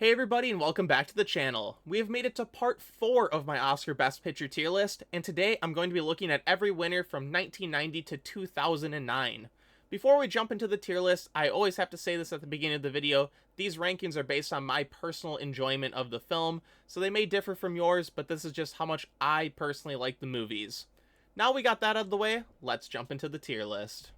Hey everybody and welcome back to the channel. We have made it to part 4 of my Oscar Best Picture tier list, and today I'm going to be looking at every winner from 1990 to 2009. Before we jump into the tier list, I always have to say this at the beginning of the video, these rankings are based on my personal enjoyment of the film, so they may differ from yours, but this is just how much I personally like the movies. Now we got that out of the way, let's jump into the tier list.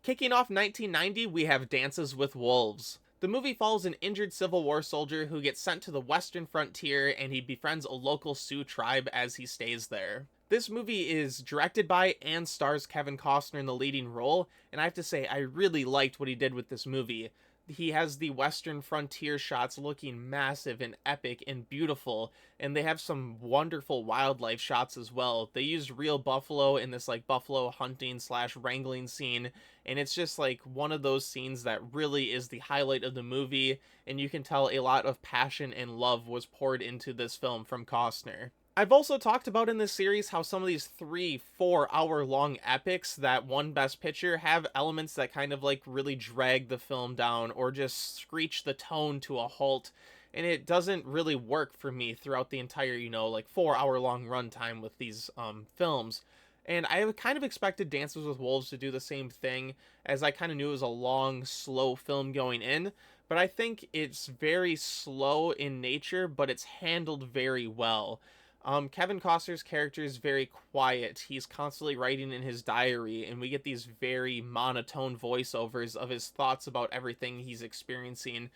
Kicking off 1990, we have Dances with Wolves. The movie follows an injured Civil War soldier who gets sent to the western frontier and he befriends a local Sioux tribe as he stays there. This movie is directed by and stars Kevin Costner in the leading role, and I have to say I really liked what he did with this movie. He has the western frontier shots looking massive and epic and beautiful, and they have some wonderful wildlife shots as well. They used real buffalo in this like buffalo hunting slash wrangling scene, and it's just like one of those scenes that really is the highlight of the movie, and you can tell a lot of passion and love was poured into this film from Costner. I've also talked about in this series how some of these 3-4 hour long epics that won Best Picture have elements that kind of like really drag the film down or just screech the tone to a halt, and it doesn't really work for me throughout the entire, like 4 hour long runtime with these films. And I kind of expected Dances with Wolves to do the same thing, as I kind of knew it was a long, slow film going in, but I think it's very slow in nature, but it's handled very well. Kevin Costner's character is very quiet. He's constantly writing in his diary, and we get these very monotone voiceovers of his thoughts about everything he's experiencing.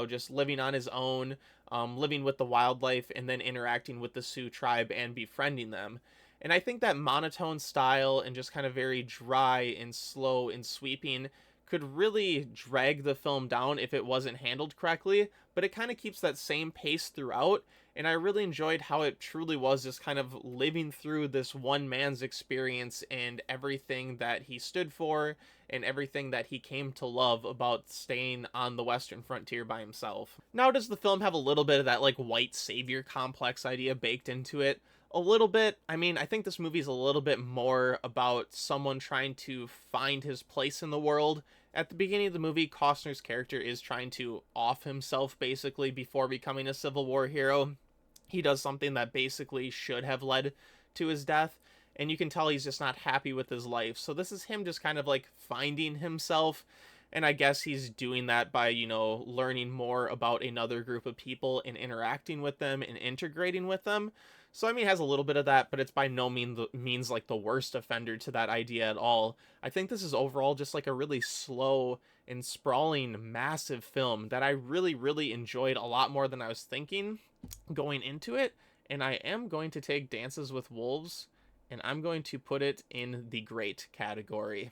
Just living on his own, living with the wildlife, and then interacting with the Sioux tribe and befriending them. And I think that monotone style and just kind of very dry and slow and sweeping could really drag the film down if it wasn't handled correctly, but it kind of keeps that same pace throughout, and I really enjoyed how it truly was just kind of living through this one man's experience and everything that he stood for and everything that he came to love about staying on the western frontier by himself. Now, does the film have a little bit of that like white savior complex idea baked into it? A little bit. I mean, I think this movie is a little bit more about someone trying to find his place in the world. At the beginning of the movie, Costner's character is trying to off himself basically before becoming a Civil War hero. He does something that basically should have led to his death, and you can tell he's just not happy with his life. So this is him just kind of like finding himself, and I guess he's doing that by, learning more about another group of people and interacting with them and integrating with them. So I mean, it has a little bit of that, but it's by no means like the worst offender to that idea at all. I think this is overall just like a really slow and sprawling, massive film that I really, really enjoyed a lot more than I was thinking going into it. And I am going to take Dances with Wolves, and I'm going to put it in the great category.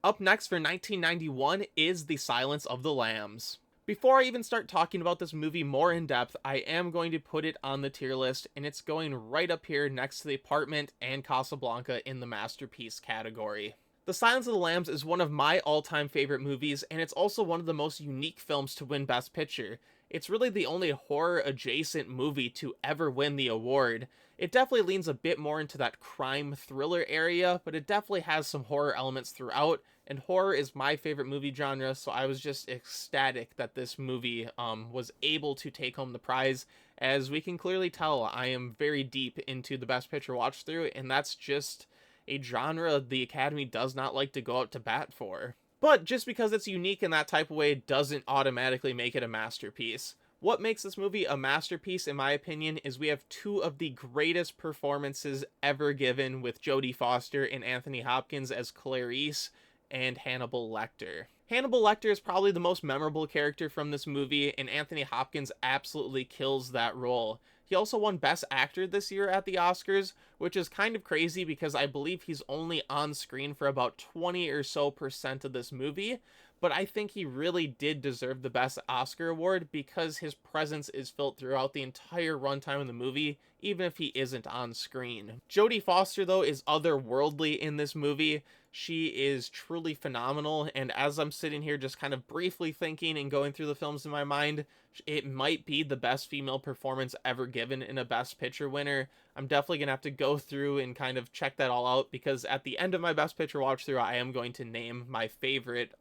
Up next for 1991 is The Silence of the Lambs. Before I even start talking about this movie more in depth, I am going to put it on the tier list, and it's going right up here next to The Apartment and Casablanca in the masterpiece category. The Silence of the Lambs is one of my all-time favorite movies, and it's also one of the most unique films to win Best Picture. It's really the only horror-adjacent movie to ever win the award. It definitely leans a bit more into that crime thriller area, but it definitely has some horror elements throughout, and horror is my favorite movie genre, so I was just ecstatic that this movie was able to take home the prize. As we can clearly tell, I am very deep into the Best Picture watch through, and that's just a genre the Academy does not like to go out to bat for. But just because it's unique in that type of way doesn't automatically make it a masterpiece. What makes this movie a masterpiece, in my opinion, is we have two of the greatest performances ever given with Jodie Foster and Anthony Hopkins as Clarice and Hannibal Lecter. Hannibal Lecter is probably the most memorable character from this movie, and Anthony Hopkins absolutely kills that role. He also won Best Actor this year at the Oscars, which is kind of crazy because I believe he's only on screen for about 20 or so percent of this movie, but I think he really did deserve the Best Oscar award because his presence is felt throughout the entire runtime of the movie, even if he isn't on screen. Jodie Foster, though, is otherworldly in this movie. She is truly phenomenal, and as I'm sitting here just kind of briefly thinking and going through the films in my mind, it might be the best female performance ever given in a Best Picture winner. I'm definitely gonna have to go through and kind of check that all out, because at the end of my best picture watch through, I am going to name my favorite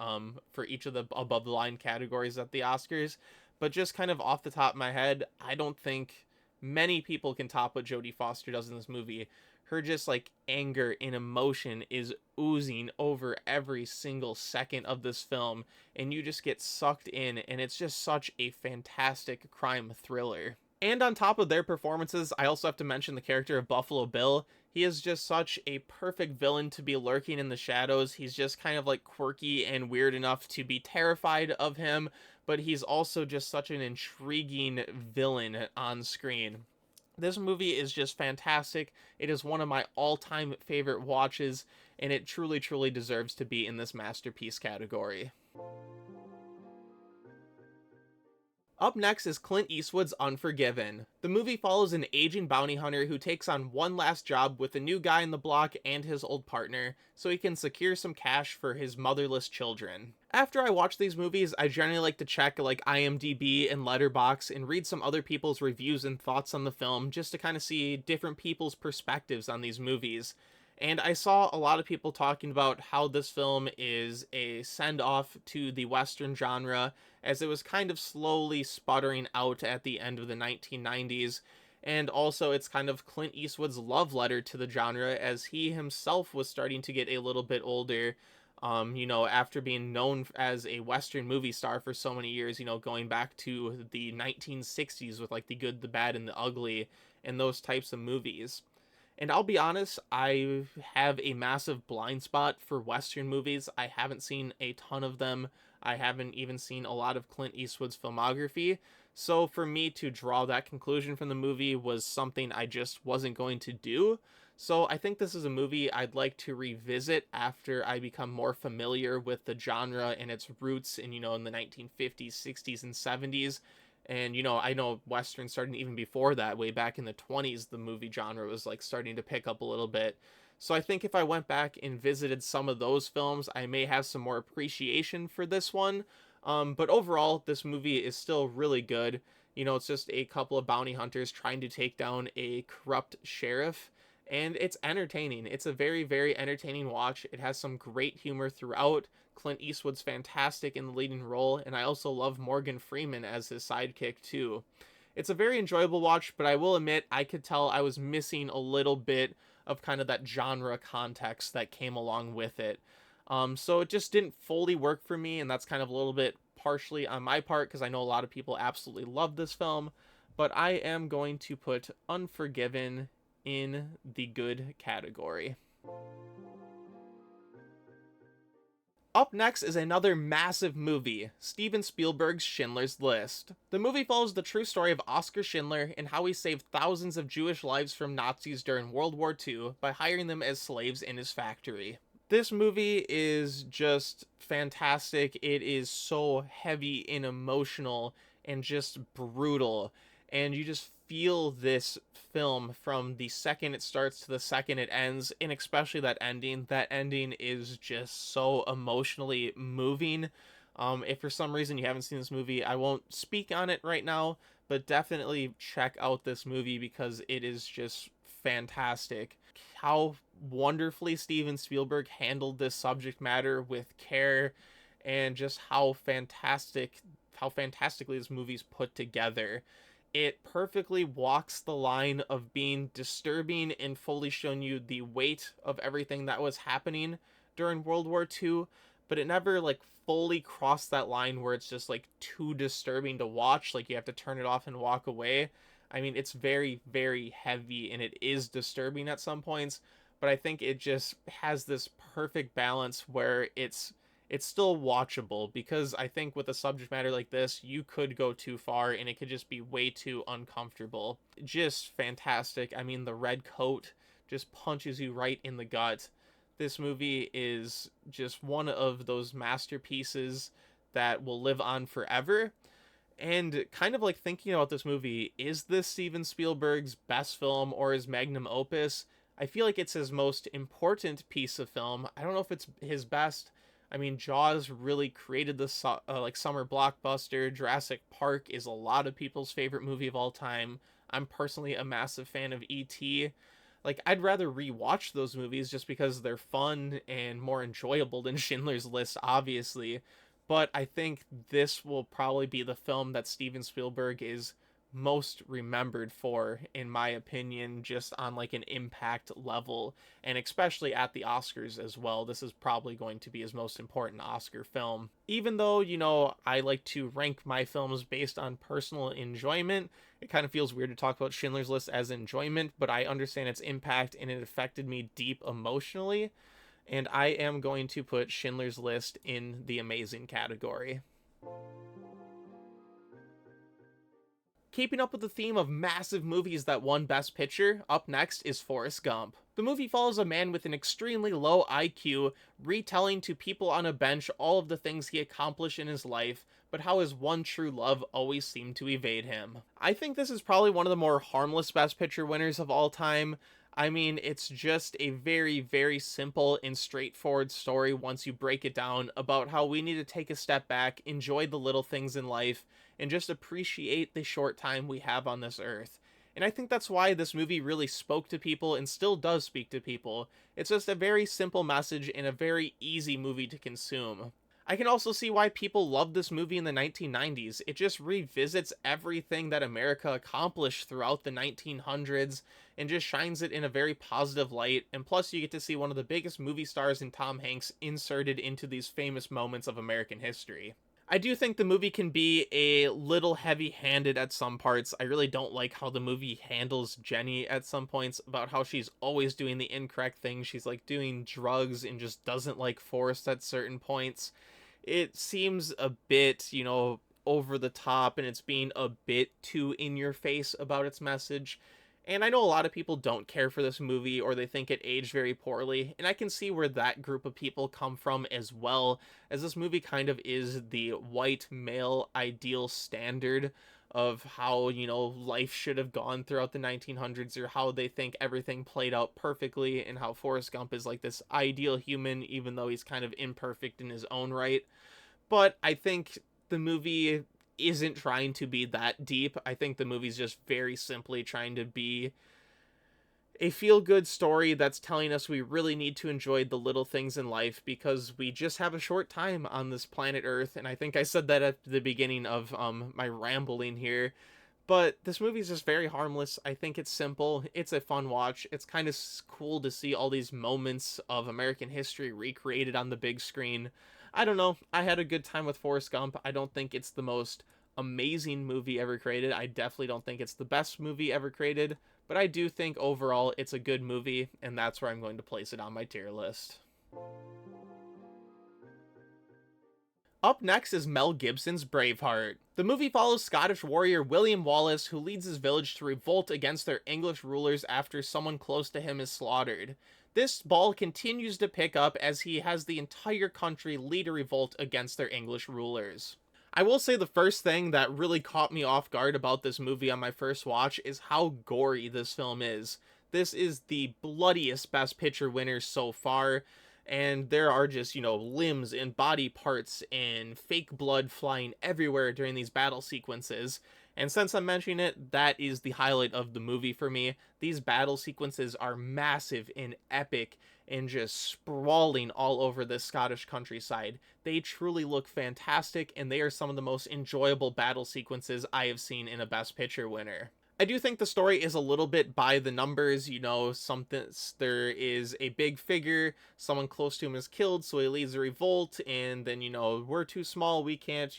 for each of the above the line categories at the Oscars. But just kind of off the top of my head, I don't think many people can top what Jodie Foster does in this movie. Her just like anger and emotion is oozing over every single second of this film, and you just get sucked in, and it's just such a fantastic crime thriller. And on top of their performances, I also have to mention the character of Buffalo Bill. He is just such a perfect villain to be lurking in the shadows. He's just kind of like quirky and weird enough to be terrified of him, but he's also just such an intriguing villain on screen. This movie is just fantastic. It is one of my all-time favorite watches, and it truly, truly deserves to be in this masterpiece category. Up next is Clint Eastwood's Unforgiven. The movie follows an aging bounty hunter who takes on one last job with a new guy in the block and his old partner, so he can secure some cash for his motherless children. After I watch these movies, I generally like to check like IMDb and Letterboxd and read some other people's reviews and thoughts on the film, just to kind of see different people's perspectives on these movies. And I saw a lot of people talking about how this film is a send-off to the Western genre, as it was kind of slowly sputtering out at the end of the 1990s. And also, it's kind of Clint Eastwood's love letter to the genre, as he himself was starting to get a little bit older. After being known as a Western movie star for so many years, going back to the 1960s with like The Good, the Bad, and the Ugly, and those types of movies. And I'll be honest, I have a massive blind spot for Western movies. I haven't seen a ton of them. I haven't even seen a lot of Clint Eastwood's filmography. So for me to draw that conclusion from the movie was something I just wasn't going to do. So I think this is a movie I'd like to revisit after I become more familiar with the genre and its roots in the 1950s, 60s, and 70s. And I know Western started even before that, way back in the 20s, the movie genre was like starting to pick up a little bit. So I think if I went back and visited some of those films, I may have some more appreciation for this one. But overall, this movie is still really good. It's just a couple of bounty hunters trying to take down a corrupt sheriff, and it's entertaining. It's a very, very entertaining watch. It has some great humor throughout. Clint Eastwood's fantastic in the leading role, and I also love Morgan Freeman as his sidekick too. It's a very enjoyable watch, but I will admit I could tell I was missing a little bit of kind of that genre context that came along with it. So it just didn't fully work for me, and that's kind of a little bit partially on my part, because I know a lot of people absolutely love this film, but I am going to put Unforgiven in the good category. Up next is another massive movie, Steven Spielberg's Schindler's List. The movie follows the true story of Oskar Schindler and how he saved thousands of Jewish lives from Nazis during World War II by hiring them as slaves in his factory. This movie is just fantastic. It is so heavy and emotional and just brutal, and you just feel this film from the second it starts to the second it ends, and especially that ending. That ending is just so emotionally moving. If for some reason you haven't seen this movie, I won't speak on it right now, but definitely check out this movie because it is just fantastic. How wonderfully Steven Spielberg handled this subject matter with care, and just how fantastically this movie's put together. It perfectly walks the line of being disturbing and fully showing you the weight of everything that was happening during World War II, but it never like fully crossed that line where it's just like too disturbing to watch, like you have to turn it off and walk away. I mean, it's very, very heavy and it is disturbing at some points, but I think it just has this perfect balance where it's still watchable, because I think with a subject matter like this, you could go too far and it could just be way too uncomfortable. Just fantastic. I mean, the red coat just punches you right in the gut. This movie is just one of those masterpieces that will live on forever. And kind of like thinking about this movie, is this Steven Spielberg's best film or his magnum opus? I feel like it's his most important piece of film. I don't know if it's his best. I mean, Jaws really created this like summer blockbuster. Jurassic Park is a lot of people's favorite movie of all time. I'm personally a massive fan of E.T. Like, I'd rather rewatch those movies just because they're fun and more enjoyable than Schindler's List, obviously. But I think this will probably be the film that Steven Spielberg is most remembered for, in my opinion, just on like an impact level, and especially at the Oscars as well. This is probably going to be his most important Oscar film. Even though, I like to rank my films based on personal enjoyment, it kind of feels weird to talk about Schindler's List as enjoyment, but I understand its impact and it affected me deep emotionally, and I am going to put Schindler's List in the amazing category. Keeping up with the theme of massive movies that won Best Picture, up next is Forrest Gump. The movie follows a man with an extremely low IQ retelling to people on a bench all of the things he accomplished in his life, but how his one true love always seemed to evade him. I think this is probably one of the more harmless Best Picture winners of all time. I mean, it's just a very, very simple and straightforward story once you break it down about how we need to take a step back, enjoy the little things in life, and just appreciate the short time we have on this earth. And I think that's why this movie really spoke to people and still does speak to people. It's just a very simple message and a very easy movie to consume. I can also see why people loved this movie in the 1990s. It just revisits everything that America accomplished throughout the 1900s and just shines it in a very positive light. And plus, you get to see one of the biggest movie stars in Tom Hanks inserted into these famous moments of American history. I do think the movie can be a little heavy-handed at some parts. I really don't like how the movie handles Jenny at some points, about how she's always doing the incorrect thing. She's like doing drugs and just doesn't like Forrest at certain points. It seems a bit, over the top, and it's being a bit too in your face about its message. And I know a lot of people don't care for this movie or they think it aged very poorly, and I can see where that group of people come from as well, as this movie kind of is the white male ideal standard of how, life should have gone throughout the 1900s, or how they think everything played out perfectly, and how Forrest Gump is like this ideal human, even though he's kind of imperfect in his own right. But I think the movie isn't trying to be that deep. I think the movie's just very simply trying to be a feel good story that's telling us we really need to enjoy the little things in life because we just have a short time on this planet Earth. And I think I said that at the beginning of my rambling here. But this movie is just very harmless. I think it's simple. It's a fun watch. It's kind of cool to see all these moments of American history recreated on the big screen. I don't know. I had a good time with Forrest Gump. I don't think it's the most amazing movie ever created. I definitely don't think it's the best movie ever created. But I do think overall it's a good movie, and that's where I'm going to place it on my tier list. Up next is Mel Gibson's Braveheart. The movie follows Scottish warrior William Wallace, who leads his village to revolt against their English rulers after someone close to him is slaughtered. This ball continues to pick up as he has the entire country lead a revolt against their English rulers. I will say the first thing that really caught me off guard about this movie on my first watch is how gory this film is. This is the bloodiest Best Picture winner so far, and there are just, limbs and body parts and fake blood flying everywhere during these battle sequences. And since I'm mentioning it, that is the highlight of the movie for me. These battle sequences are massive and epic and just sprawling all over the Scottish countryside. They truly look fantastic, and they are some of the most enjoyable battle sequences I have seen in a Best Picture winner. I do think the story is a little bit by the numbers, there is a big figure, someone close to him is killed, so he leads a revolt, and then, we're too small, we can't,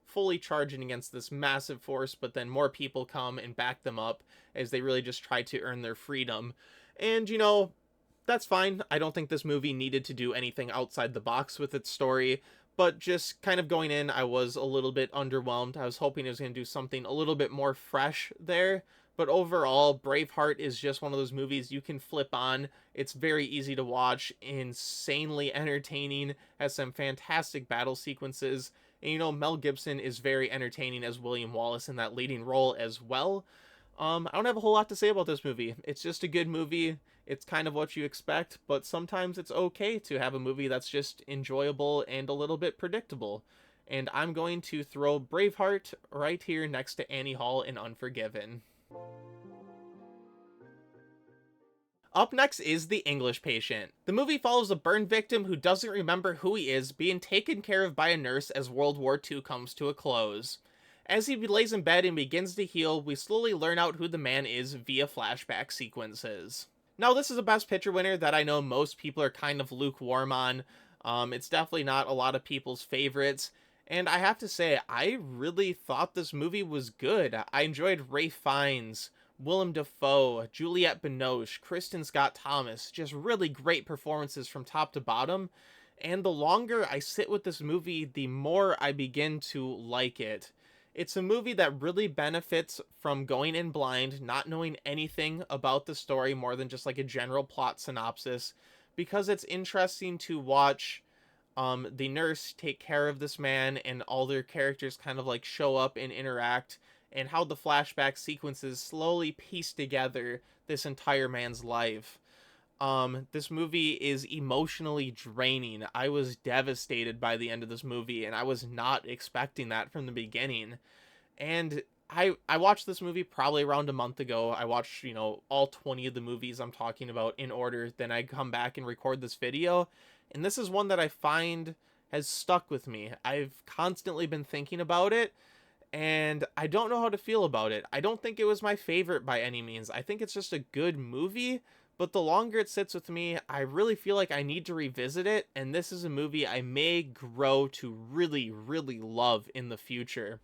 fully charging against this massive force, but then more people come and back them up as they really just try to earn their freedom. And, that's fine. I don't think this movie needed to do anything outside the box with its story, but just kind of going in, I was a little bit underwhelmed. I was hoping it was going to do something a little bit more fresh there. But overall, Braveheart is just one of those movies you can flip on. It's very easy to watch, insanely entertaining, has some fantastic battle sequences. And Mel Gibson is very entertaining as William Wallace in that leading role as well. I don't have a whole lot to say about this movie. It's just a good movie. It's kind of what you expect, but sometimes it's okay to have a movie that's just enjoyable and a little bit predictable. And I'm going to throw Braveheart right here next to Annie Hall in Unforgiven. Up next is The English Patient. The movie follows a burn victim who doesn't remember who he is being taken care of by a nurse as World War II comes to a close. As he lays in bed and begins to heal, we slowly learn out who the man is via flashback sequences. Now, this is a Best Picture winner that I know most people are kind of lukewarm on. It's definitely not a lot of people's favorites. And I have to say, I really thought this movie was good. I enjoyed Ralph Fiennes, Willem Dafoe, Juliette Binoche, Kristen Scott Thomas, just really great performances from top to bottom. And the longer I sit with this movie, the more I begin to like it. It's a movie that really benefits from going in blind, not knowing anything about the story more than just like a general plot synopsis, because it's interesting to watch the nurse take care of this man and all their characters kind of like show up and interact, and how the flashback sequences slowly piece together this entire man's life. This movie is emotionally draining. I was devastated by the end of this movie, and I was not expecting that from the beginning. And I watched this movie probably around a month ago. I watched, all 20 of the movies I'm talking about in order. Then I come back and record this video. And this is one that I find has stuck with me. I've constantly been thinking about it, and I don't know how to feel about it. I don't think it was my favorite by any means. I think it's just a good movie, but the longer it sits with me, I really feel like I need to revisit it, and this is a movie I may grow to really, really love in the future.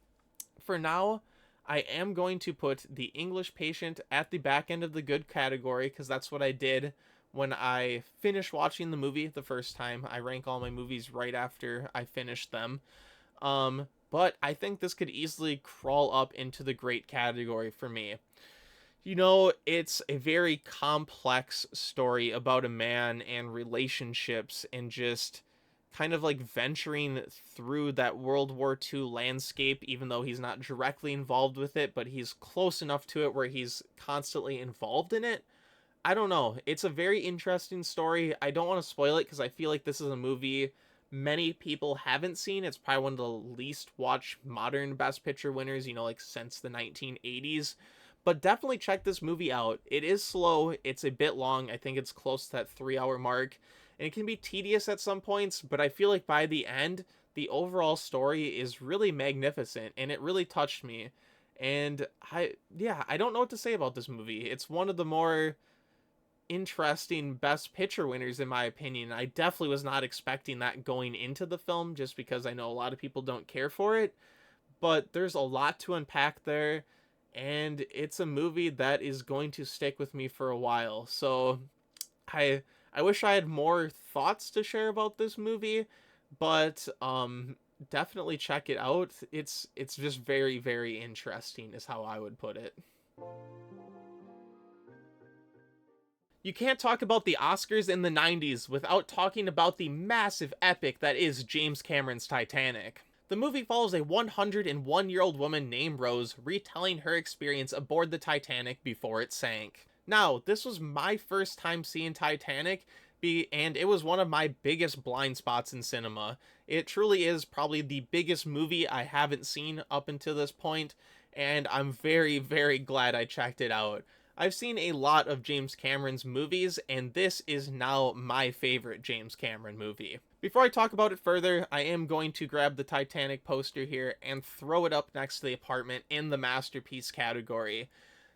For now, I am going to put The English Patient at the back end of the good category, because that's what I did when I finished watching the movie the first time. I rank all my movies right after I finished them. But I think this could easily crawl up into the great category for me. It's a very complex story about a man and relationships and just kind of like venturing through that World War II landscape, even though he's not directly involved with it, but he's close enough to it where he's constantly involved in it. I don't know. It's a very interesting story. I don't want to spoil it because I feel like this is a movie many people haven't seen. It's probably one of the least watched modern Best Picture winners, like since the 1980s. But definitely check this movie out. It is slow. It's a bit long. I think it's close to that 3 hour mark. And it can be tedious at some points, but I feel like by the end, the overall story is really magnificent and it really touched me. And I don't know what to say about this movie. It's one of the more interesting Best Picture winners in my opinion. I definitely was not expecting that going into the film, just because I know a lot of people don't care for it, but there's a lot to unpack there, and it's a movie that is going to stick with me for a while. So I wish I had more thoughts to share about this movie, but definitely check it out. It's just very, very interesting is how I would put it. You can't talk about the Oscars in the 90s without talking about the massive epic that is James Cameron's Titanic. The movie follows a 101-year-old woman named Rose retelling her experience aboard the Titanic before it sank. Now, this was my first time seeing Titanic, and it was one of my biggest blind spots in cinema. It truly is probably the biggest movie I haven't seen up until this point, and I'm very, very glad I checked it out. I've seen a lot of James Cameron's movies, and this is now my favorite James Cameron movie. Before I talk about it further, I am going to grab the Titanic poster here and throw it up next to the apartment in the masterpiece category.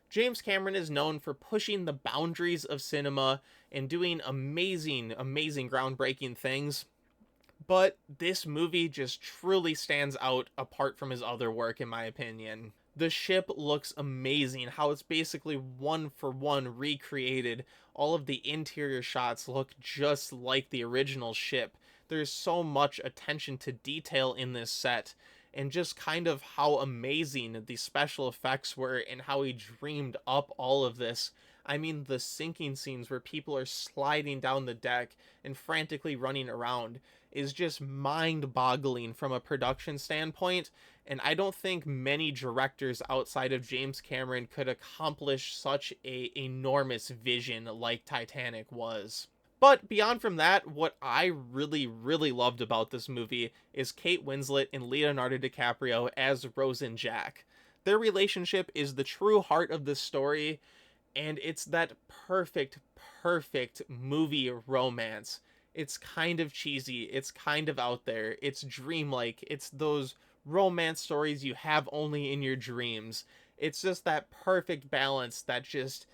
James Cameron is known for pushing the boundaries of cinema and doing amazing, amazing groundbreaking things, but this movie just truly stands out apart from his other work in my opinion. The ship looks amazing, how it's basically one for one recreated. All of the interior shots look just like the original ship. There's so much attention to detail in this set, and just kind of how amazing the special effects were and how he dreamed up all of this. I mean, the sinking scenes where people are sliding down the deck and frantically running around is just mind-boggling from a production standpoint, and I don't think many directors outside of James Cameron could accomplish such a enormous vision like Titanic was. But beyond from that, what I really, really loved about this movie is Kate Winslet and Leonardo DiCaprio as Rose and Jack. Their relationship is the true heart of this story, and it's that perfect movie romance. It's kind of cheesy, it's kind of out there, it's dreamlike, it's those romance stories you have only in your dreams. It's just that perfect balance that just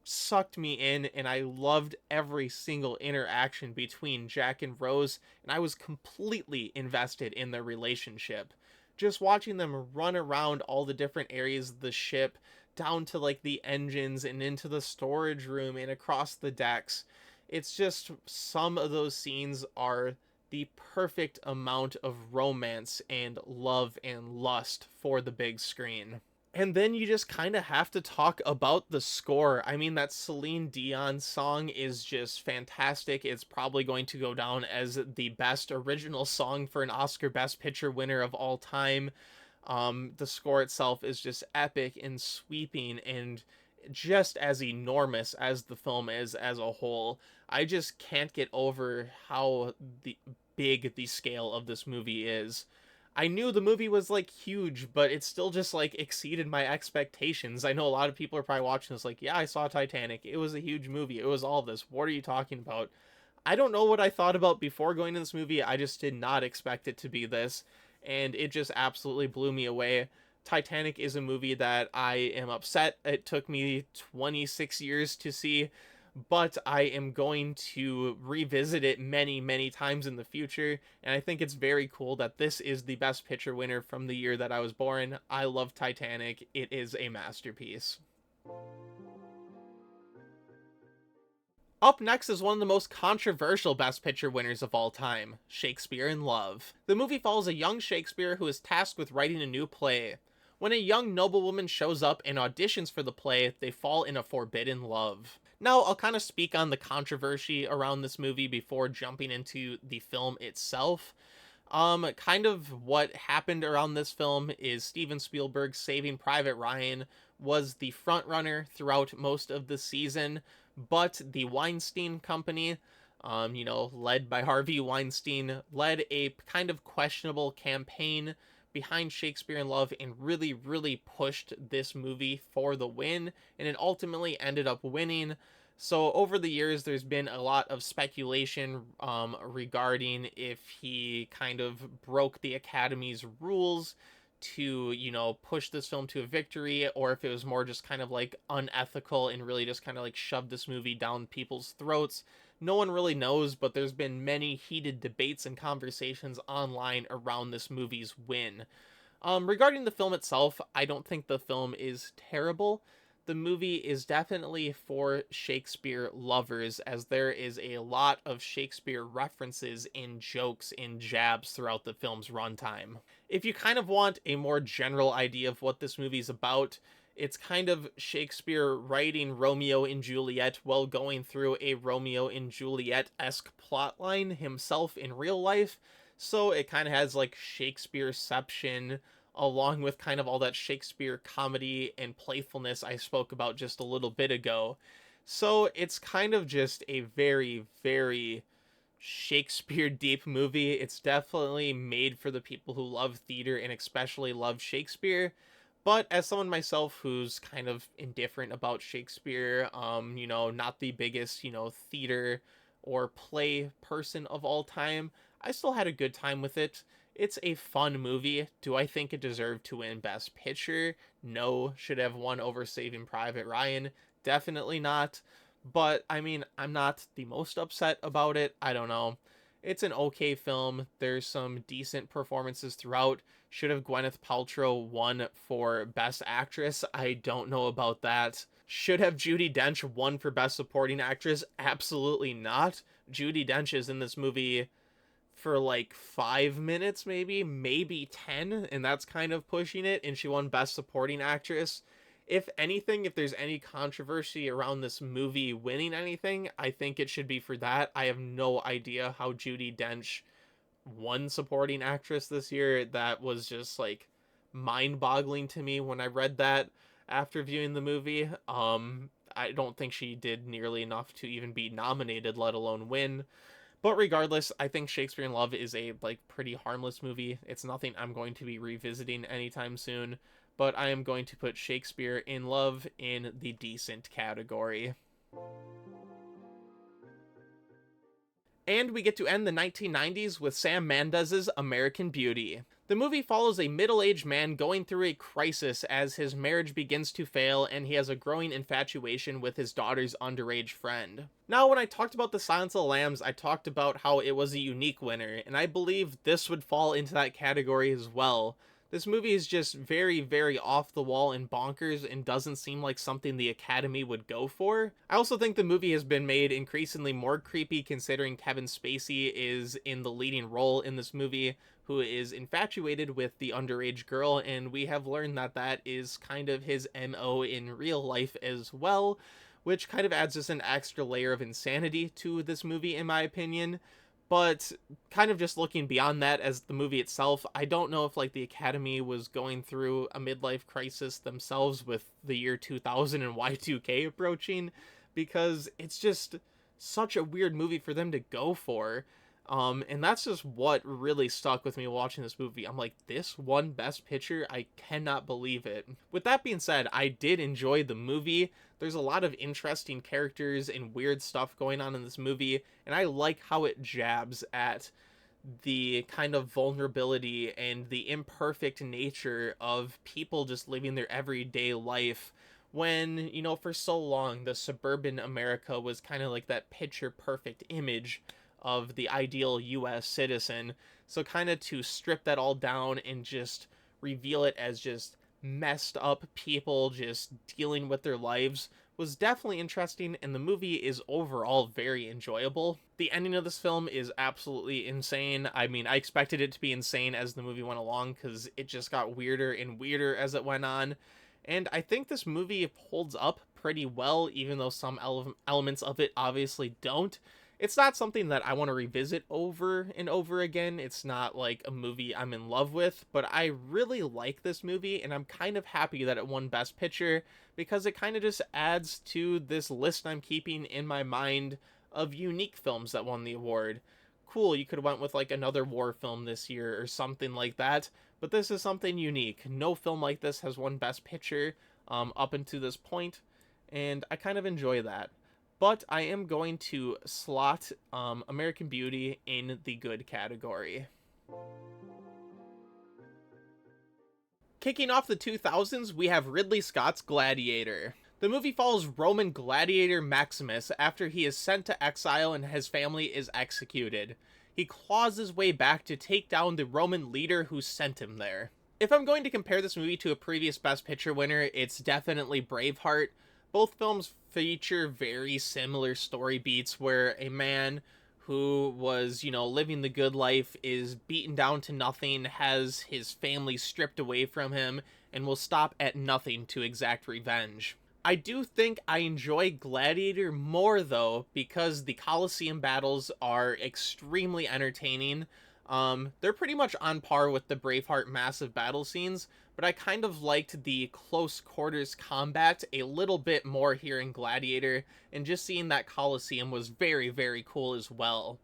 sucked me in, and I loved every single interaction between Jack and Rose, and I was completely invested in their relationship. Just watching them run around all the different areas of the ship, down to like the engines and into the storage room and across the decks. It's just some of those scenes are the perfect amount of romance and love and lust for the big screen. And then you just kind of have to talk about the score. I mean, that Celine Dion song is just fantastic. It's probably going to go down as the best original song for an Oscar Best Picture winner of all time. The score itself is just epic and sweeping and just as enormous as the film is as a whole. I just can't get over how big the scale of this movie is. I knew the movie was like huge, but it still just like exceeded my expectations. I know a lot of people are probably watching this like, yeah, I saw Titanic. It was a huge movie. It was all this. What are you talking about? I don't know what I thought about before going to this movie. I just did not expect it to be this, and it just absolutely blew me away. Titanic is a movie that I am upset it took me 26 years to see, but I am going to revisit it many, many times in the future. And I think it's very cool that this is the Best Picture winner from the year that I was born. I love Titanic. It is a masterpiece. Up next is one of the most controversial Best Picture winners of all time, Shakespeare in Love. The movie follows a young Shakespeare who is tasked with writing a new play. When a young noblewoman shows up and auditions for the play, they fall in a forbidden love. Now, I'll kind of speak on the controversy around this movie before jumping into the film itself. Kind of what happened around this film is Steven Spielberg's Saving Private Ryan was the front runner throughout most of the season, but the Weinstein Company, led by Harvey Weinstein, led a kind of questionable campaign behind Shakespeare in Love and really, really pushed this movie for the win, and it ultimately ended up winning. So over the years, there's been a lot of speculation regarding if he kind of broke the Academy's rules to, push this film to a victory, or if it was more just kind of like unethical and really just kind of like shoved this movie down people's throats. No one really knows, but there's been many heated debates and conversations online around this movie's win. Regarding the film itself, I don't think the film is terrible. The movie is definitely for Shakespeare lovers, as there is a lot of Shakespeare references and jokes and jabs throughout the film's runtime. If you kind of want a more general idea of what this movie's about, it's kind of Shakespeare writing Romeo and Juliet while going through a Romeo and Juliet-esque plotline himself in real life. So it kind of has like Shakespeareception, along with kind of all that Shakespeare comedy and playfulness I spoke about just a little bit ago. So it's kind of just a very, very Shakespeare deep movie. It's definitely made for the people who love theater and especially love Shakespeare. But as someone myself who's kind of indifferent about Shakespeare, not the biggest, theater or play person of all time, I still had a good time with it. It's a fun movie. Do I think it deserved to win Best Picture? No. Should have won over Saving Private Ryan? Definitely not. But, I mean, I'm not the most upset about it. I don't know. It's an okay film. There's some decent performances throughout. Should have Gwyneth Paltrow won for Best Actress? I don't know about that. Should have Judi Dench won for Best Supporting Actress? Absolutely not. Judi Dench is in this movie for like 5 minutes, maybe 10, and that's kind of pushing it, and she won Best Supporting Actress. If anything, if there's any controversy around this movie winning anything, I think it should be for that. I have no idea how Judi Dench won Supporting Actress this year. That was just like mind-boggling to me when I read that after viewing the movie. I don't think she did nearly enough to even be nominated, let alone win. But regardless, I think Shakespeare in Love is a pretty harmless movie. It's nothing I'm going to be revisiting anytime soon. but I am going to put Shakespeare in Love in the decent category. And we get to end the 1990s with Sam Mendes's American Beauty. The movie follows a middle-aged man going through a crisis as his marriage begins to fail and he has a growing infatuation with his daughter's underage friend. Now, when I talked about The Silence of the Lambs, I talked about how it was a unique winner, and I believe this would fall into that category as well. This movie is just very, very off the wall and bonkers and doesn't seem like something the Academy would go for. I also think the movie has been made increasingly more creepy considering Kevin Spacey is in the leading role in this movie, who is infatuated with the underage girl, and we have learned that that is kind of his MO in real life as well, which kind of adds just an extra layer of insanity to this movie in my opinion. But kind of just looking beyond that as the movie itself, I don't know if like the Academy was going through a midlife crisis themselves with the year 2000 and Y2K approaching, because it's just such a weird movie for them to go for. And that's just what really stuck with me watching this movie. I'm like, this won Best Picture? I cannot believe it. With that being said, I did enjoy the movie. There's a lot of interesting characters and weird stuff going on in this movie, and I like how it jabs at the kind of vulnerability and the imperfect nature of people just living their everyday life when, you know, for so long the suburban America was kind of like that picture perfect image of the ideal US citizen. So kind of to strip that all down and just reveal it as just messed up people just dealing with their lives was definitely interesting, and the movie is overall very enjoyable. The ending of this film is absolutely insane. I mean, I expected it to be insane as the movie went along because it just got weirder and weirder as it went on. And I think this movie holds up pretty well, even though some elements of it obviously don't. It's not something that I want to revisit over and over again. It's not like a movie I'm in love with, but I really like this movie, and I'm kind of happy that it won Best Picture because it kind of just adds to this list I'm keeping in my mind of unique films that won the award. Cool, you could have went with like another war film this year or something like that, but this is something unique. No film like this has won Best Picture up until this point, and I kind of enjoy that. But I am going to slot American Beauty in the good category. Kicking off the 2000s, we have Ridley Scott's Gladiator. The movie follows Roman gladiator Maximus after he is sent to exile and his family is executed. He claws his way back to take down the Roman leader who sent him there. If I'm going to compare this movie to a previous Best Picture winner, it's definitely Braveheart. Both films feature very similar story beats where a man who was, you know, living the good life is beaten down to nothing, has his family stripped away from him, and will stop at nothing to exact revenge. I do think I enjoy Gladiator more, though, because the Colosseum battles are extremely entertaining. They're pretty much on par with the Braveheart massive battle scenes, but I kind of liked the close quarters combat a little bit more here in Gladiator, and just seeing that Colosseum was very, very cool as well.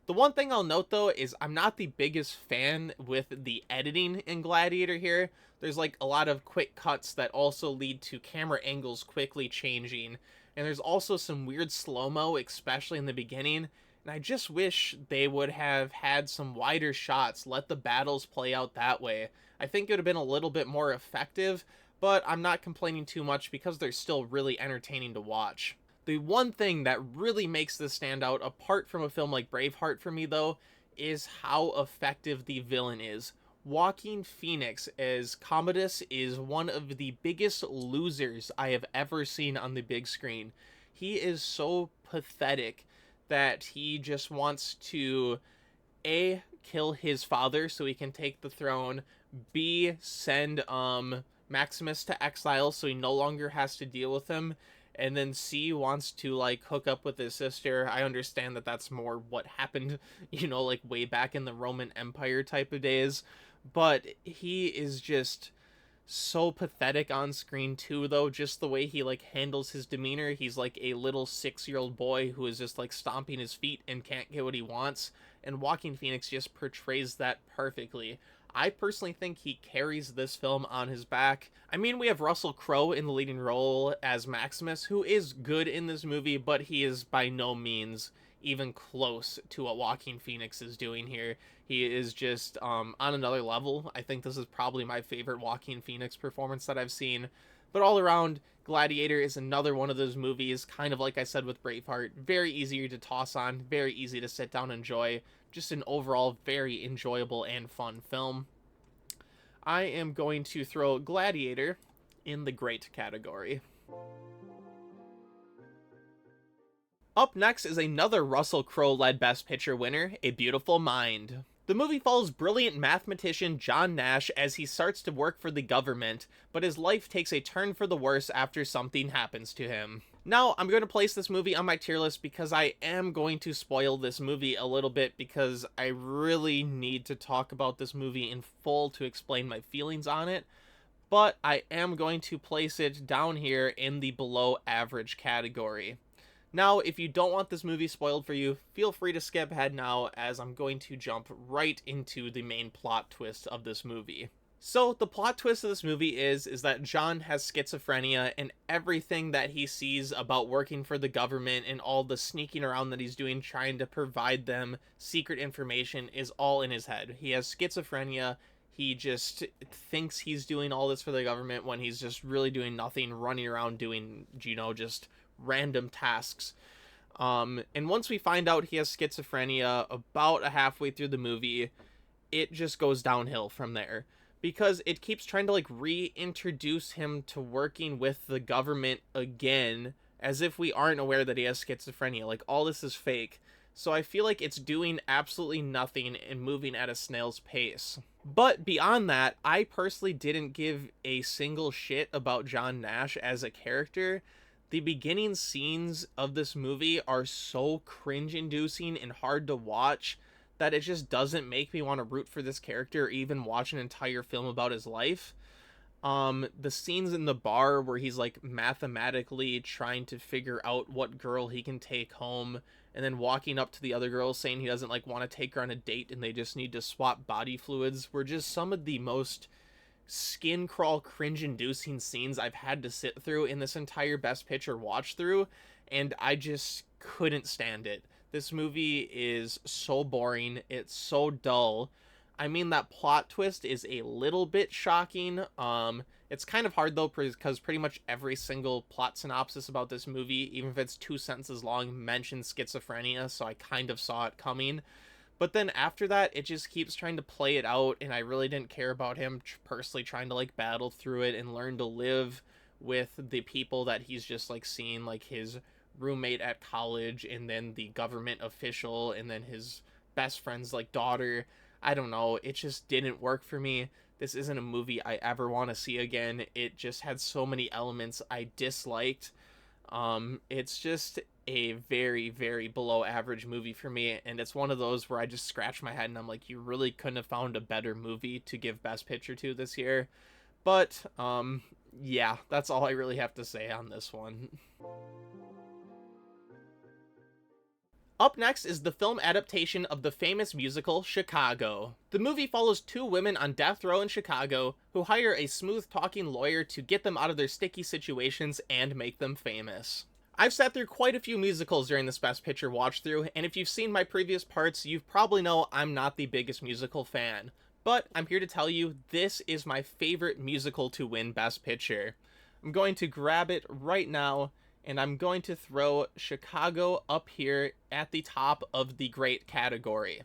The one thing I'll note, though, is I'm not the biggest fan with the editing in Gladiator here. There's like a lot of quick cuts that also lead to camera angles quickly changing, and there's also some weird slow-mo, especially in the beginning. And I just wish they would have had some wider shots, let the battles play out that way. I think it would have been a little bit more effective, but I'm not complaining too much because they're still really entertaining to watch. The one thing that really makes this stand out, apart from a film like Braveheart for me though, is how effective the villain is. Joaquin Phoenix as Commodus is one of the biggest losers I have ever seen on the big screen. He is so pathetic that he just wants to A, kill his father so he can take the throne, B, send Maximus to exile so he no longer has to deal with him, and then C, wants to like hook up with his sister. I understand that that's more what happened, you know, like way back in the Roman Empire type of days, but he is just so pathetic on screen too, though. Just the way he like handles his demeanor, he's like a little 6-year-old boy who is just like stomping his feet and can't get what he wants, and Joaquin Phoenix just portrays that perfectly. I personally think he carries this film on his back. I mean, we have Russell Crowe in the leading role as Maximus, who is good in this movie, but he is by no means even close to what Joaquin Phoenix is doing here. He is just on another level. I think this is probably my favorite Joaquin Phoenix performance that I've seen. But all around, Gladiator is another one of those movies, kind of like I said with Braveheart, very easy to toss on, very easy to sit down and enjoy. Just an overall very enjoyable and fun film. I am going to throw Gladiator in the great category. Up next is another Russell Crowe-led Best Picture winner, A Beautiful Mind. The movie follows brilliant mathematician John Nash as he starts to work for the government, but his life takes a turn for the worse after something happens to him. Now, I'm going to place this movie on my tier list because I am going to spoil this movie a little bit because I really need to talk about this movie in full to explain my feelings on it, but I am going to place it down here in the below average category. Now, if you don't want this movie spoiled for you, feel free to skip ahead now as I'm going to jump right into the main plot twist of this movie. So, the plot twist of this movie is that John has schizophrenia, and everything that he sees about working for the government and all the sneaking around that he's doing trying to provide them secret information is all in his head. He has schizophrenia. He just thinks he's doing all this for the government when he's just really doing nothing, running around doing, just random tasks. And once we find out he has schizophrenia about halfway through the movie, it just goes downhill from there. Because it keeps trying to reintroduce him to working with the government again, as if we aren't aware that he has schizophrenia. All this is fake. So I feel like it's doing absolutely nothing and moving at a snail's pace. But beyond that, I personally didn't give a single shit about John Nash as a character. The beginning scenes of this movie are so cringe-inducing and hard to watch that it just doesn't make me want to root for this character or even watch an entire film about his life. The scenes in the bar where he's mathematically trying to figure out what girl he can take home and then walking up to the other girl saying he doesn't want to take her on a date and they just need to swap body fluids were just some of the most skin crawl cringe inducing scenes I've had to sit through in this entire Best Picture watch through, and I just couldn't stand it. This movie is so boring, it's so dull. I mean, that plot twist is a little bit shocking. It's kind of hard though because pretty much every single plot synopsis about this movie, even if it's 2 sentences long, mentions schizophrenia, so I kind of saw it coming. But then after that, it just keeps trying to play it out, and I really didn't care about him personally trying to battle through it and learn to live with the people that he's just seeing, his roommate at college, and then the government official, and then his best friend's daughter. I don't know, it just didn't work for me. This isn't a movie I ever want to see again. It just had so many elements I disliked. It's just a very, very below average movie for me, and it's one of those where I just scratch my head and I'm like, you really couldn't have found a better movie to give Best Picture to this year. But yeah, that's all I really have to say on this one. Up next is the film adaptation of the famous musical Chicago. The movie follows 2 women on death row in Chicago who hire a smooth-talking lawyer to get them out of their sticky situations and make them famous. I've sat through quite a few musicals during this Best Picture watch-through, and if you've seen my previous parts, you probably know I'm not the biggest musical fan. But I'm here to tell you, this is my favorite musical to win Best Picture. I'm going to grab it right now, and I'm going to throw Chicago up here at the top of the great category.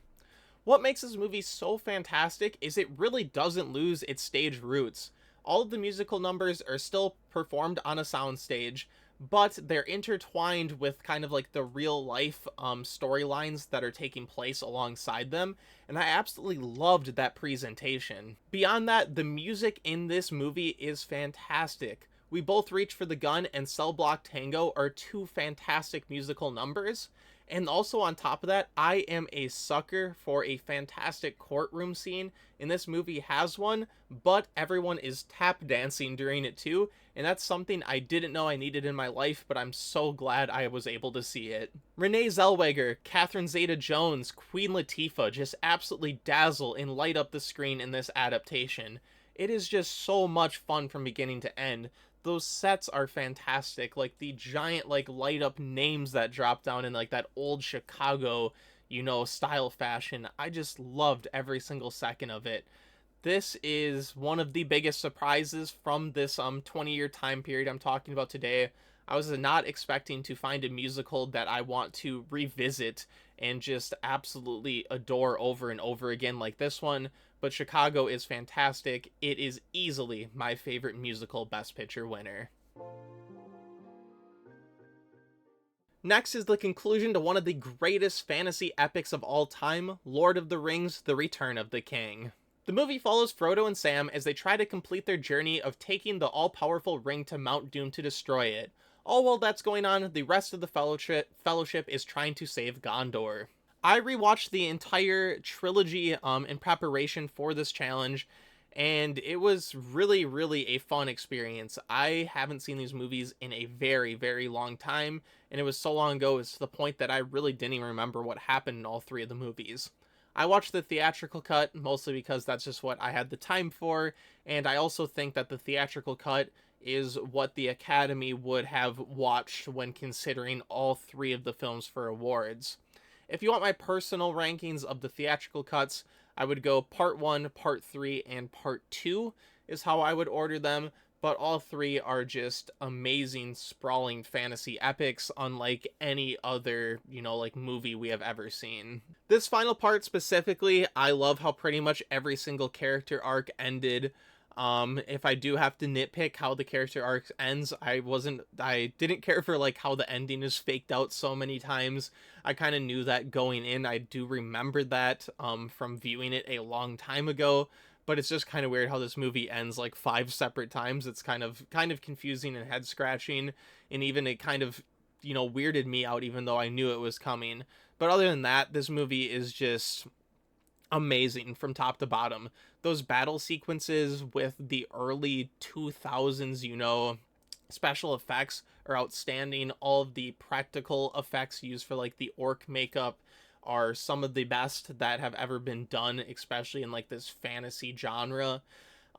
What makes this movie so fantastic is it really doesn't lose its stage roots. All of the musical numbers are still performed on a soundstage, but they're intertwined with kind of the real life storylines that are taking place alongside them, and I absolutely loved that presentation. Beyond that, the music in this movie is fantastic. We Both Reach for the Gun and Cell Block Tango are 2 fantastic musical numbers, And also on top of that, I am a sucker for a fantastic courtroom scene, and this movie has one, but everyone is tap dancing during it too, and that's something I didn't know I needed in my life, but I'm so glad I was able to see it. Renee Zellweger, Catherine Zeta-Jones, Queen Latifah just absolutely dazzle and light up the screen in this adaptation. It is just so much fun from beginning to end. Those sets are fantastic, like the giant like light up names that drop down in like that old Chicago, style fashion. I just loved every single second of it. This is one of the biggest surprises from this 20-year time period I'm talking about today. I was not expecting to find a musical that I want to revisit and just absolutely adore over and over again like this one, but Chicago is fantastic. It is easily my favorite musical Best Picture winner. Next is the conclusion to one of the greatest fantasy epics of all time, Lord of the Rings: The Return of the King. The movie follows Frodo and Sam as they try to complete their journey of taking the all-powerful ring to Mount Doom to destroy it. All while that's going on, the rest of the fellowship is trying to save Gondor. I rewatched the entire trilogy in preparation for this challenge, and it was really, really a fun experience. I haven't seen these movies in a very, very long time, and it was so long ago, it's to the point that I really didn't even remember what happened in all three of the movies. I watched the theatrical cut mostly because that's just what I had the time for, and I also think that the theatrical cut is what the Academy would have watched when considering all three of the films for awards. If you want my personal rankings of the theatrical cuts, I would go part 1, part 3, and part 2 is how I would order them, but all three are just amazing, sprawling fantasy epics, unlike any other, movie we have ever seen. This final part specifically, I love how pretty much every single character arc ended. If I do have to nitpick how the character arc ends, I didn't care for like how the ending is faked out so many times. I kind of knew that going in. I do remember that from viewing it a long time ago, but it's just kind of weird how this movie ends like 5 separate times. It's kind of confusing and head scratching, and even it kind of weirded me out even though I knew it was coming. But other than that, this movie is just amazing from top to bottom. Those battle sequences with the early 2000s, special effects are outstanding. All of the practical effects used for like the orc makeup are some of the best that have ever been done, especially in like this fantasy genre.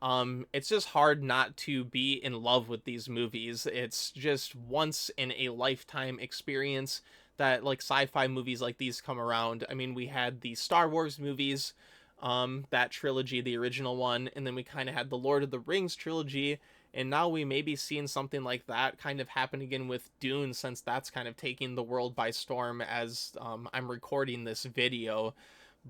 It's just hard not to be in love with these movies. It's just once in a lifetime experience that like sci-fi movies like these come around. I mean, we had the Star Wars movies, that trilogy, the original one, and then we kind of had the Lord of the Rings trilogy, and now we may be seeing something like that kind of happen again with Dune, since that's kind of taking the world by storm as I'm recording this video.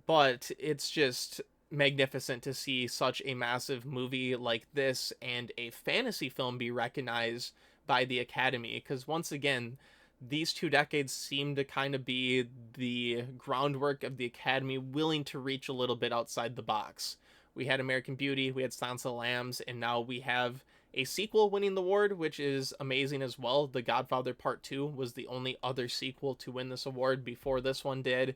But it's just magnificent to see such a massive movie like this and a fantasy film be recognized by the Academy, because once again, these 2 decades seem to kind of be the groundwork of the Academy willing to reach a little bit outside the box. We had American Beauty, we had Silence of the Lambs, and now we have a sequel winning the award, which is amazing as well. The Godfather Part 2 was the only other sequel to win this award before this one did.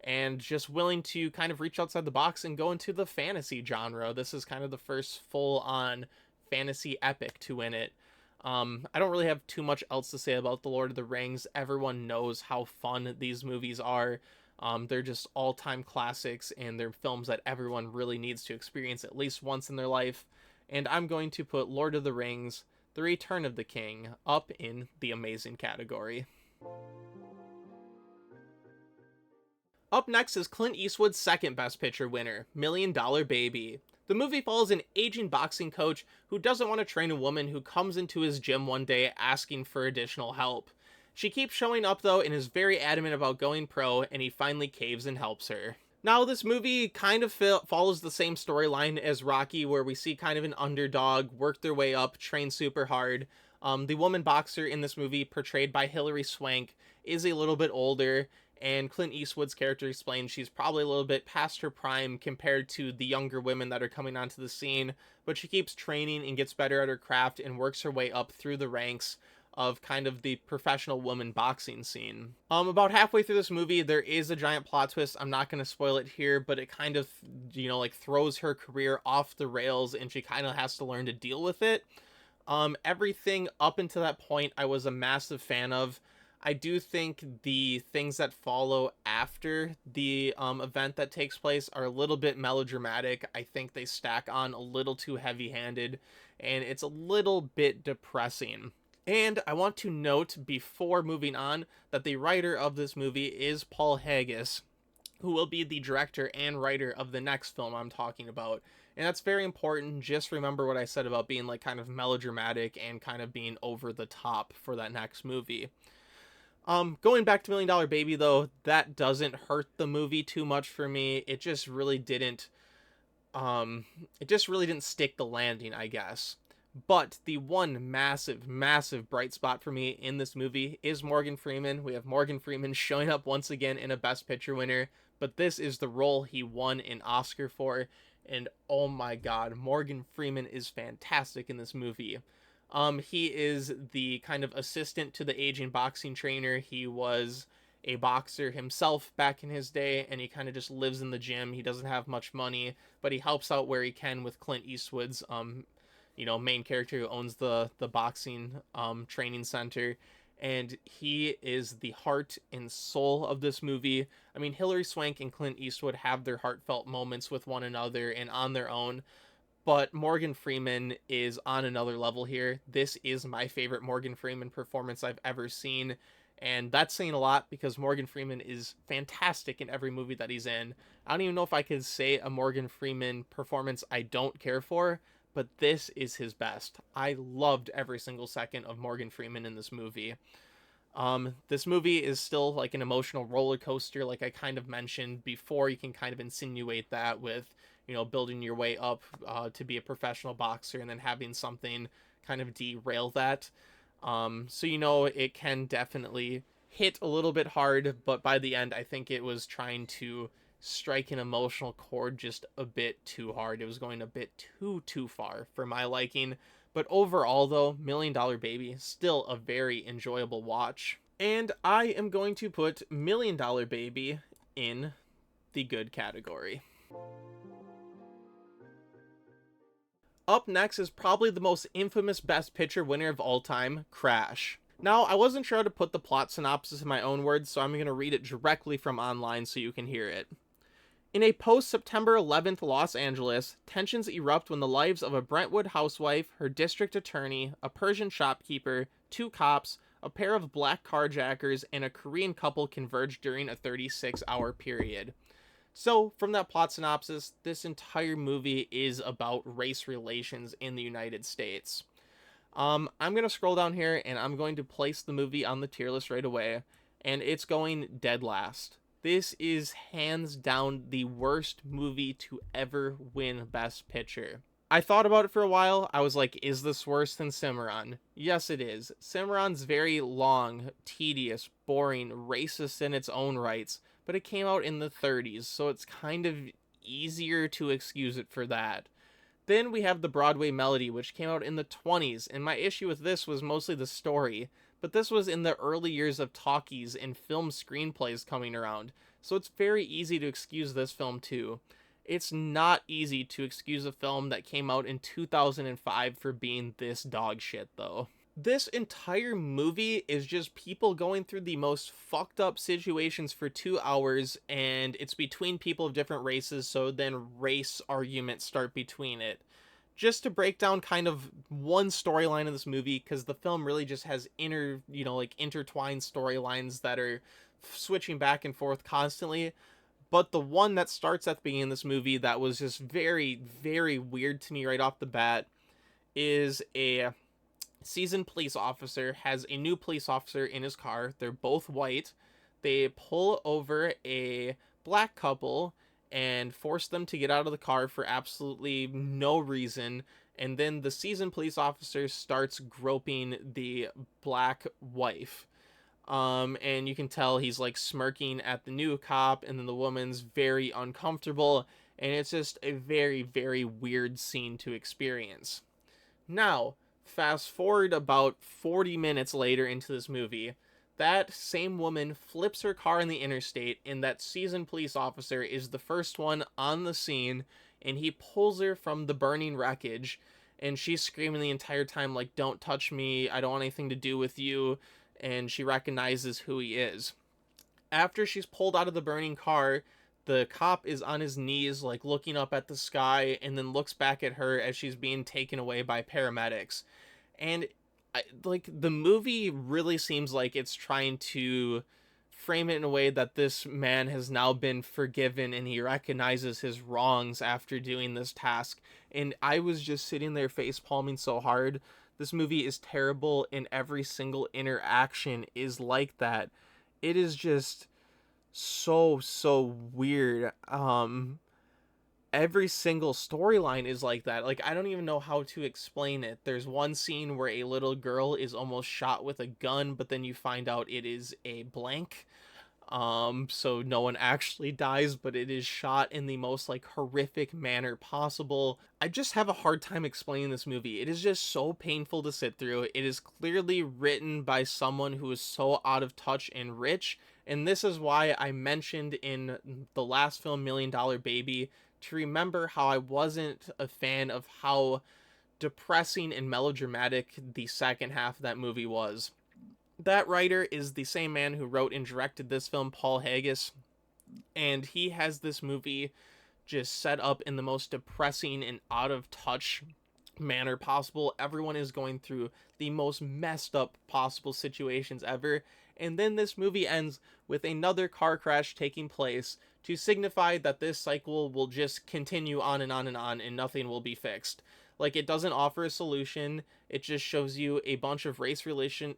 And just willing to kind of reach outside the box and go into the fantasy genre. This is kind of the first full-on fantasy epic to win it. I don't really have too much else to say about The Lord of the Rings. Everyone knows how fun these movies are. They're just all-time classics, and they're films that everyone really needs to experience at least once in their life. And I'm going to put Lord of the Rings: The Return of the King up in the amazing category. Up next is Clint Eastwood's second Best Picture winner, Million Dollar Baby. The movie follows an aging boxing coach who doesn't want to train a woman who comes into his gym one day asking for additional help. She keeps showing up though and is very adamant about going pro, and he finally caves and helps her. Now, this movie kind of follows the same storyline as Rocky, where we see kind of an underdog work their way up, train super hard. The woman boxer in this movie, portrayed by Hilary Swank, is a little bit older, and Clint Eastwood's character explains she's probably a little bit past her prime compared to the younger women that are coming onto the scene, but she keeps training and gets better at her craft and works her way up through the ranks. of kind of the professional woman boxing scene. About halfway through this movie, there is a giant plot twist. I'm not going to spoil it here, but it kind of, like throws her career off the rails, and she kind of has to learn to deal with it. Everything up until that point, I was a massive fan of. I do think the things that follow after the event that takes place are a little bit melodramatic. I think they stack on a little too heavy-handed, and it's a little bit depressing. And I want to note before moving on that the writer of this movie is Paul Haggis, who will be the director and writer of the next film I'm talking about. And that's very important. Just remember what I said about being like kind of melodramatic and kind of being over the top for that next movie. Going back to Million Dollar Baby though, that doesn't hurt the movie too much for me. It just really didn't stick the landing, I guess. But the one massive, massive bright spot for me in this movie is Morgan Freeman. We have Morgan Freeman showing up once again in a Best Picture winner, but this is the role he won an Oscar for, and oh my god, Morgan Freeman is fantastic in this movie. He is the kind of assistant to the aging boxing trainer. He was a boxer himself back in his day, and he kind of just lives in the gym. He doesn't have much money, but he helps out where he can with Clint Eastwood's main character who owns the boxing training center, and he is the heart and soul of this movie. I mean, Hilary Swank and Clint Eastwood have their heartfelt moments with one another and on their own, but Morgan Freeman is on another level here. This is my favorite Morgan Freeman performance I've ever seen, and that's saying a lot because Morgan Freeman is fantastic in every movie that he's in. I don't even know if I could say a Morgan Freeman performance I don't care for, but this is his best. I loved every single second of Morgan Freeman in this movie. This movie is still like an emotional roller coaster, like I kind of mentioned before. You can kind of insinuate that with, building your way up to be a professional boxer and then having something kind of derail that. So, it can definitely hit a little bit hard, but by the end, I think it was trying to strike an emotional chord just a bit too hard. It was going a bit too far for my liking. But overall though, Million Dollar Baby, still a very enjoyable watch. And I am going to put Million Dollar Baby in the good category. Up next is probably the most infamous Best Picture winner of all time, Crash. Now, I wasn't sure how to put the plot synopsis in my own words, so I'm going to read it directly from online so you can hear it. In a post-September 11th Los Angeles, tensions erupt when the lives of a Brentwood housewife, her district attorney, a Persian shopkeeper, 2 cops, a pair of black carjackers, and a Korean couple converge during a 36-hour period. So, from that plot synopsis, this entire movie is about race relations in the United States. I'm going to scroll down here, and I'm going to place the movie on the tier list right away, and it's going dead last. This is hands down the worst movie to ever win Best Picture. I thought about it for a while. I was like, is this worse than Cimarron? Yes, it is. Cimarron's very long, tedious, boring, racist in its own rights, but it came out in the 30s, so it's kind of easier to excuse it for that. Then we have the Broadway Melody, which came out in the 20s, and my issue with this was mostly the story. But this was in the early years of talkies and film screenplays coming around, so it's very easy to excuse this film too. It's not easy to excuse a film that came out in 2005 for being this dog shit, though. This entire movie is just people going through the most fucked up situations for 2 hours, and it's between people of different races, so then race arguments start between it. Just to break down kind of one storyline in this movie, because the film really just has intertwined storylines that are switching back and forth constantly. But the one that starts at the beginning of this movie that was just very, very weird to me right off the bat is a seasoned police officer has a new police officer in his car. They're both white. They pull over a black couple and force them to get out of the car for absolutely no reason. And then the seasoned police officer starts groping the black wife. And you can tell he's like smirking at the new cop, and then the woman's very uncomfortable. And it's just a very, very weird scene to experience. Now, Fast forward about 40 minutes later into this movie, that same woman flips her car in the interstate, and that seasoned police officer is the first one on the scene, and he pulls her from the burning wreckage, and she's screaming the entire time, like, "Don't touch me, I don't want anything to do with you," and she recognizes who he is. After she's pulled out of the burning car, the cop is on his knees, like looking up at the sky, and then looks back at her as she's being taken away by paramedics. And like the movie really seems like it's trying to frame it in a way that this man has now been forgiven and he recognizes his wrongs after doing this task. And I was just sitting there face palming so hard. This movie is terrible, and every single interaction is like that. It is just so weird. Every single storyline is like that. Like, I don't even know how to explain it. There's one scene where a little girl is almost shot with a gun, but then you find out it is a blank. So no one actually dies, but it is shot in the most like horrific manner possible. I just have a hard time explaining this movie. It is just so painful to sit through. It is clearly written by someone who is so out of touch and rich, and this is why I mentioned in the last film, Million Dollar Baby, to remember how I wasn't a fan of how depressing and melodramatic the second half of that movie was. That writer is the same man who wrote and directed this film, Paul Haggis, and he has this movie just set up in the most depressing and out of touch manner possible. Everyone is going through the most messed up possible situations ever, and then this movie ends with another car crash taking place to signify that this cycle will just continue on and on and on, and nothing will be fixed. Like, it doesn't offer a solution. It just shows you a bunch of race relation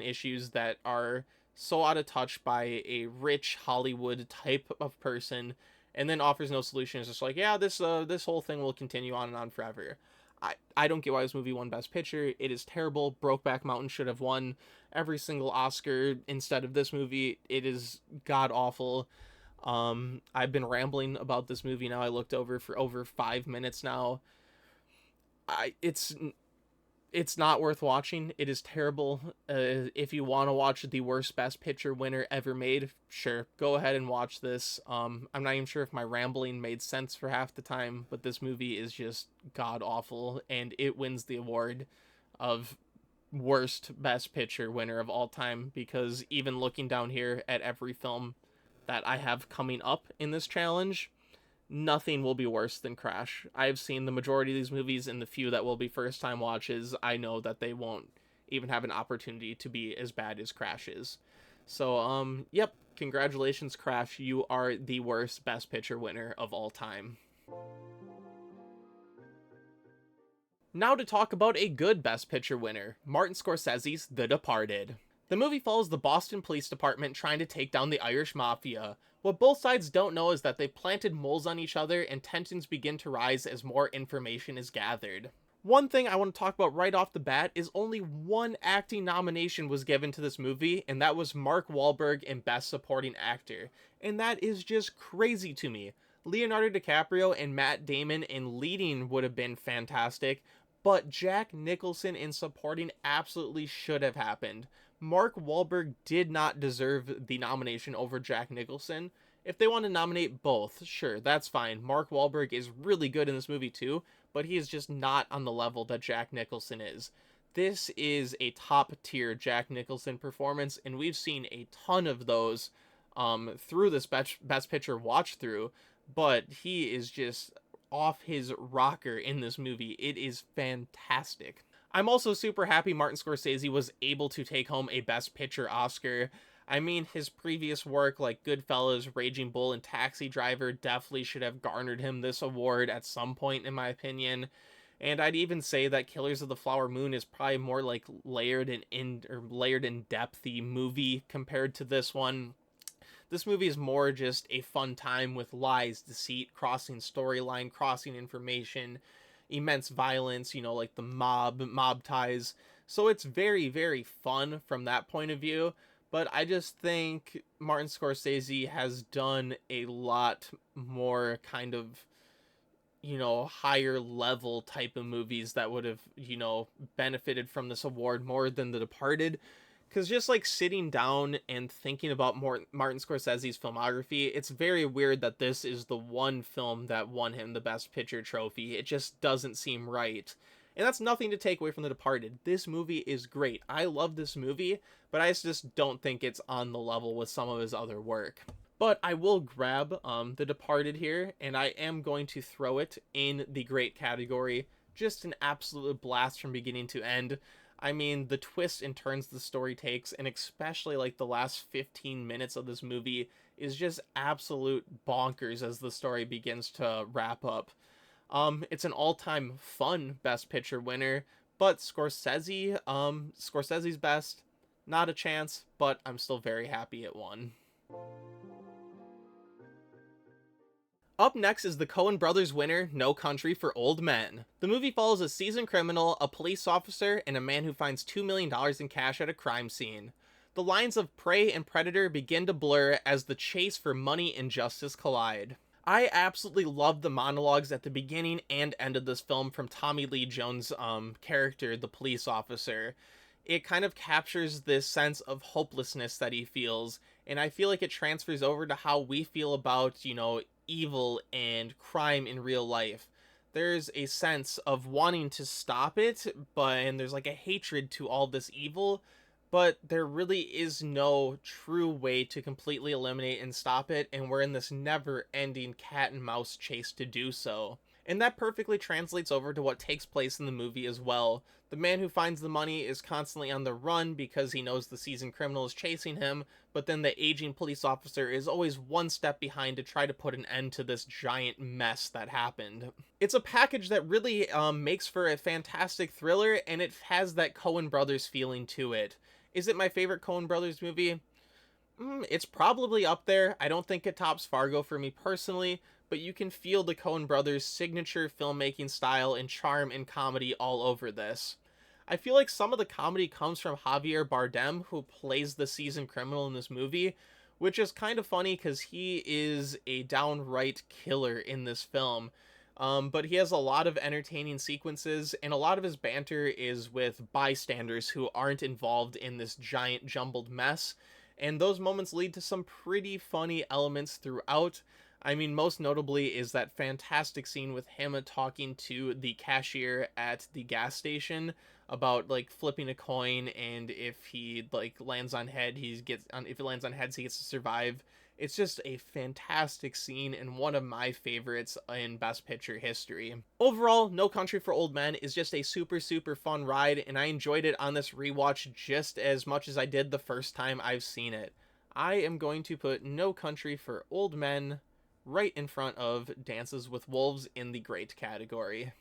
issues that are so out of touch by a rich Hollywood type of person, and then offers no solution. It's just like, yeah, this whole thing will continue on and on forever. I don't get why this movie won Best Picture. It is terrible. Brokeback Mountain should have won every single Oscar instead of this movie. It is god awful. I've been rambling about this movie now. I looked over for over 5 minutes now. It's not worth watching. It is terrible. If you want to watch the worst Best Picture winner ever made, sure, go ahead and watch this. I'm not even sure if my rambling made sense for half the time, but this movie is just god awful, and it wins the award of worst Best Picture winner of all time, because even looking down here at every film that I have coming up in this challenge, nothing will be worse than Crash. I've seen the majority of these movies, and the few that will be first time watches, I know that they won't even have an opportunity to be as bad as Crash is. So, yep, congratulations, Crash. You are the worst Best Picture winner of all time. Now to talk about a good Best Picture winner, Martin Scorsese's The Departed. The movie follows the Boston Police Department trying to take down the Irish Mafia. What both sides don't know is that they planted moles on each other, and tensions begin to rise as more information is gathered. One thing I want to talk about right off the bat is only one acting nomination was given to this movie, and that was Mark Wahlberg in Best Supporting Actor. And that is just crazy to me. Leonardo DiCaprio and Matt Damon in leading would have been fantastic, but Jack Nicholson in supporting absolutely should have happened. Mark Wahlberg did not deserve the nomination over Jack Nicholson. If they want to nominate both, sure, that's fine. Mark Wahlberg is really good in this movie too, but he is just not on the level that Jack Nicholson is. This is a top tier Jack Nicholson performance, and we've seen a ton of those through this Best Picture watch through, but he is just off his rocker in this movie. It is fantastic. I'm also super happy Martin Scorsese was able to take home a Best Picture Oscar. I mean, his previous work like Goodfellas, Raging Bull, and Taxi Driver definitely should have garnered him this award at some point, in my opinion. And I'd even say that Killers of the Flower Moon is probably more like layered and layered in depthy movie compared to this one. This movie is more just a fun time with lies, deceit, crossing storyline, crossing information, immense violence, like the mob ties. So it's very fun from that point of view, but I just think Martin Scorsese has done a lot more kind of higher level type of movies that would have, benefited from this award more than The Departed. Because just like sitting down and thinking about Martin Scorsese's filmography, it's very weird that this is the one film that won him the Best Picture trophy. It just doesn't seem right. And that's nothing to take away from The Departed. This movie is great. I love this movie, but I just don't think it's on the level with some of his other work. But I will grab The Departed here, and I am going to throw it in the great category. Just an absolute blast from beginning to end. I mean, the twists and turns the story takes, and especially like the last 15 minutes of this movie, is just absolute bonkers as the story begins to wrap up. It's an all-time fun Best Picture winner, but Scorsese's best, not a chance, but I'm still very happy it won. Up next is the Coen brothers winner, No Country for Old Men. The movie follows a seasoned criminal, a police officer, and a man who finds $2 million in cash at a crime scene. The lines of prey and predator begin to blur as the chase for money and justice collide. I absolutely love the monologues at the beginning and end of this film from Tommy Lee Jones' character, the police officer. It kind of captures this sense of hopelessness that he feels, and I feel like it transfers over to how we feel about, evil and crime in real life. There's a sense of wanting to stop it, and there's like a hatred to all this evil, but there really is no true way to completely eliminate and stop it, and we're in this never-ending cat and mouse chase to do so. And that perfectly translates over to what takes place in the movie as well. The man who finds the money is constantly on the run because he knows the seasoned criminal is chasing him, but then the aging police officer is always one step behind to try to put an end to this giant mess that happened. It's a package that really makes for a fantastic thriller, and it has that Coen brothers feeling to it. Is it my favorite Coen brothers movie? It's probably up there. I don't think it tops Fargo for me personally, but you can feel the Coen brothers' signature filmmaking style and charm and comedy all over this. I feel like some of the comedy comes from Javier Bardem, who plays the seasoned criminal in this movie, which is kind of funny because he is a downright killer in this film. But he has a lot of entertaining sequences, and a lot of his banter is with bystanders who aren't involved in this giant jumbled mess, and those moments lead to some pretty funny elements throughout. I mean, most notably is that fantastic scene with him talking to the cashier at the gas station about like flipping a coin, and if he like lands on head, if it lands on heads, he gets to survive. It's just a fantastic scene and one of my favorites in Best Picture history. Overall, No Country for Old Men is just a super, super fun ride, and I enjoyed it on this rewatch just as much as I did the first time I've seen it. I am going to put No Country for Old Men right in front of Dances with Wolves in the great category.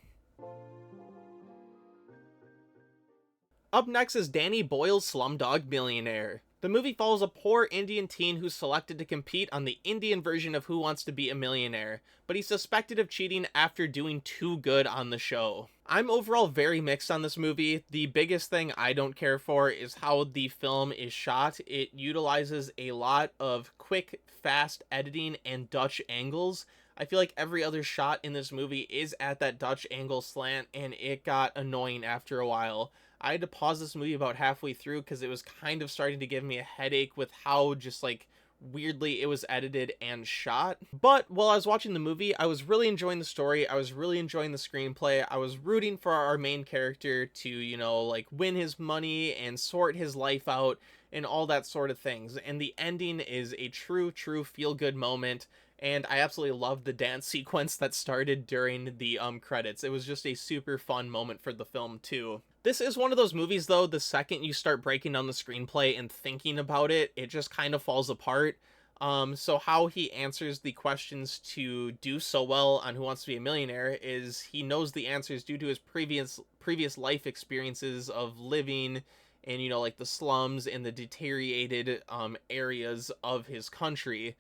Up next is Danny Boyle's Slumdog Millionaire. The movie follows a poor Indian teen who's selected to compete on the Indian version of Who Wants to Be a Millionaire, but he's suspected of cheating after doing too good on the show. I'm overall very mixed on this movie. The biggest thing I don't care for is how the film is shot. It utilizes a lot of quick, fast editing and Dutch angles. I feel like every other shot in this movie is at that Dutch angle slant, and it got annoying after a while. I had to pause this movie about halfway through because it was kind of starting to give me a headache with how just like weirdly it was edited and shot. But while I was watching the movie, I was really enjoying the story. I was really enjoying the screenplay. I was rooting for our main character to, like win his money and sort his life out and all that sort of things. And the ending is a true feel-good moment. And I absolutely loved the dance sequence that started during the credits. It was just a super fun moment for the film too. This is one of those movies, though, the second you start breaking down the screenplay and thinking about it, it just kind of falls apart. So how he answers the questions to do so well on Who Wants to Be a Millionaire is he knows the answers due to his previous life experiences of living in, like the slums and the deteriorated areas of his country.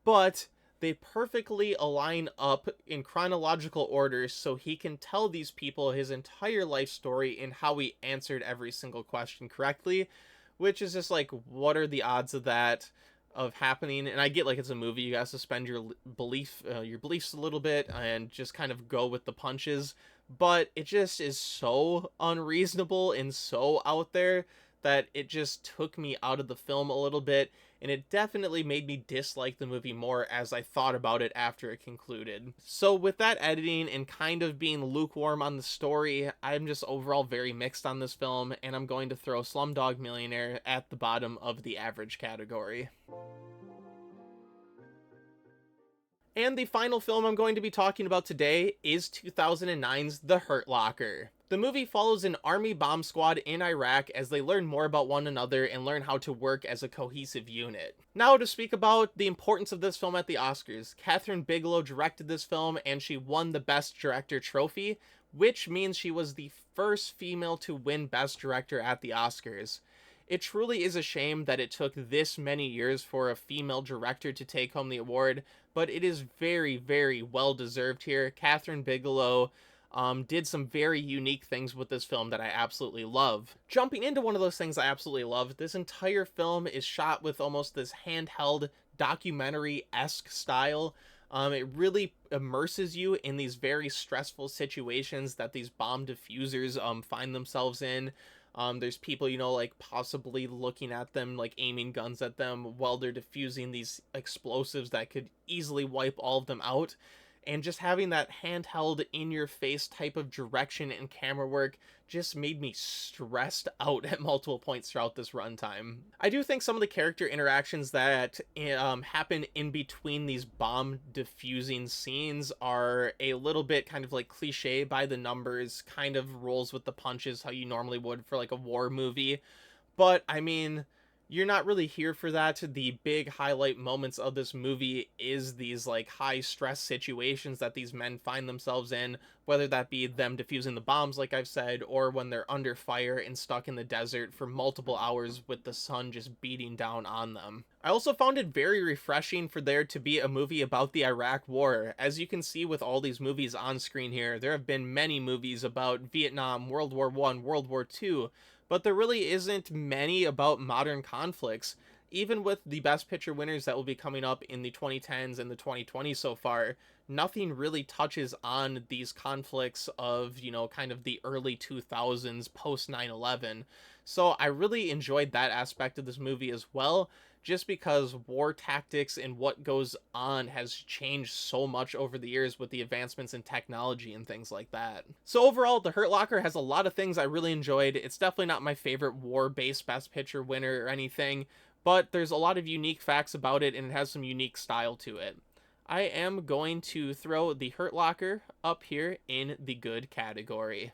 But they perfectly align up in chronological order so he can tell these people his entire life story and how he answered every single question correctly, which is just like, what are the odds of that? of happening. And I get like it's a movie, you gotta suspend your beliefs a little bit and just kind of go with the punches, but it just is so unreasonable and so out there that it just took me out of the film a little bit, and it definitely made me dislike the movie more as I thought about it after it concluded. So with that editing and kind of being lukewarm on the story, I'm just overall very mixed on this film, and I'm going to throw Slumdog Millionaire at the bottom of the average category. And the final film I'm going to be talking about today is 2009's The Hurt Locker. The movie follows an army bomb squad in Iraq as they learn more about one another and learn how to work as a cohesive unit. Now to speak about the importance of this film at the Oscars. Kathryn Bigelow directed this film and she won the Best Director trophy, which means she was the first female to win Best Director at the Oscars. It truly is a shame that it took this many years for a female director to take home the award, but it is very, very well deserved here. Kathryn Bigelow did some very unique things with this film that I absolutely love. Jumping into one of those things I absolutely love, this entire film is shot with almost this handheld documentary-esque style. It really immerses you in these very stressful situations that these bomb diffusers find themselves in. There's people, you know, like possibly looking at them, like aiming guns at them while they're diffusing these explosives that could easily wipe all of them out. And just having that handheld in your face type of direction and camera work just made me stressed out at multiple points throughout this runtime. I do think some of the character interactions that happen in between these bomb diffusing scenes are a little bit kind of like cliche by the numbers, kind of rolls with the punches how you normally would for like a war movie. But I mean, you're not really here for that. The big highlight moments of this movie is these like high stress situations that these men find themselves in, whether that be them defusing the bombs like I've said, or when they're under fire and stuck in the desert for multiple hours with the sun just beating down on them. I also found it very refreshing for there to be a movie about the Iraq War. As you can see with all these movies on screen here, there have been many movies about Vietnam, World War I, World War II, but there really isn't many about modern conflicts. Even with the Best Picture winners that will be coming up in the 2010s and the 2020s so far, nothing really touches on these conflicts of, you know, kind of the early 2000s post 9/11. So I really enjoyed that aspect of this movie as well, just because war tactics and what goes on has changed so much over the years with the advancements in technology and things like that. So overall, The Hurt Locker has a lot of things I really enjoyed. It's definitely not my favorite war-based Best Picture winner or anything, but there's a lot of unique facts about it and it has some unique style to it. I am going to throw The Hurt Locker up here in the good category.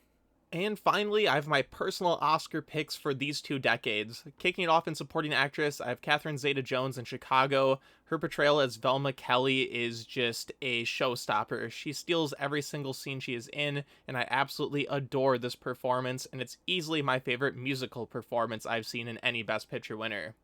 And finally, I have my personal Oscar picks for these 2 decades. Kicking it off in supporting actress, I have Catherine Zeta-Jones in Chicago. Her portrayal as Velma Kelly is just a showstopper. She steals every single scene she is in, and I absolutely adore this performance, and it's easily my favorite musical performance I've seen in any Best Picture winner.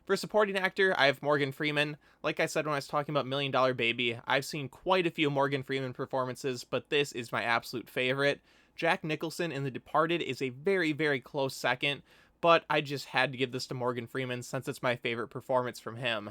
For supporting actor, I have Morgan Freeman. Like I said when I was talking about Million Dollar Baby, I've seen quite a few Morgan Freeman performances, but this is my absolute favorite. Jack Nicholson in The Departed is a very, very close second, but I just had to give this to Morgan Freeman since it's my favorite performance from him.